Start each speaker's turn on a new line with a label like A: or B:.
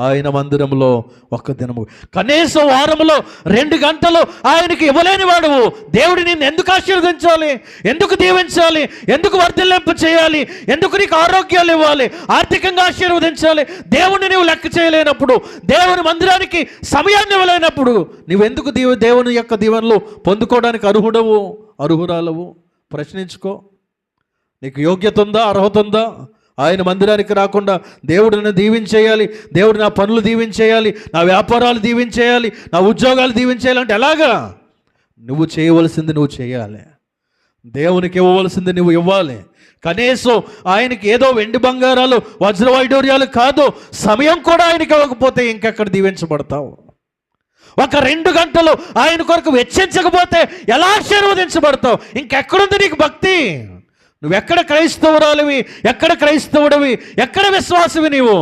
A: ఆయన మందిరంలో ఒక్క దినము, కనీసం వారంలో 2 గంటలు ఆయనకి ఇవ్వలేని వాడువు. దేవుడు నిన్ను ఎందుకు ఆశీర్వదించాలి, ఎందుకు దీవించాలి, ఎందుకు వర్ధిల్లింపు చేయాలి, ఎందుకు నీకు ఆరోగ్యాలు ఇవ్వాలి, ఆర్థికంగా ఆశీర్వదించాలి? దేవుడిని నువ్వు లెక్క చేయలేనప్పుడు, దేవుని మందిరానికి సమయాన్ని ఇవ్వలేనప్పుడు నువ్వెందుకు దేవుని యొక్క దీవెనలు పొందుకోవడానికి అర్హురాలవు? ప్రశ్నించుకో. నీకు యోగ్యత ఉందా, అర్హత ఉందా? ఆయన మందిరానికి రాకుండా దేవుడు నన్ను దీవించేయాలి, దేవుడు నా పనులు దీవించేయాలి, నా వ్యాపారాలు దీవించేయాలి, నా ఉద్యోగాలు దీవించేయాలి అంటే ఎలాగా? నువ్వు చేయవలసింది నువ్వు చేయాలి, దేవునికి ఇవ్వవలసింది నువ్వు ఇవ్వాలి. కనీసం ఆయనకి ఏదో వెండి బంగారాలు వజ్ర వైడూర్యాలు కాదు, సమయం కూడా ఆయనకి ఇవ్వకపోతే ఇంకెక్కడ దీవించబడతావు? ఒక 2 గంటలు ఆయన కొరకు వెచ్చించకపోతే ఎలా ఆశీర్వదించబడతావు? ఇంకెక్కడుంది నీకు భక్తి? నువ్వెక్కడ క్రైస్తవురాలివి, ఎక్కడ క్రైస్తవుడివి, ఎక్కడ విశ్వాసవి నీవు?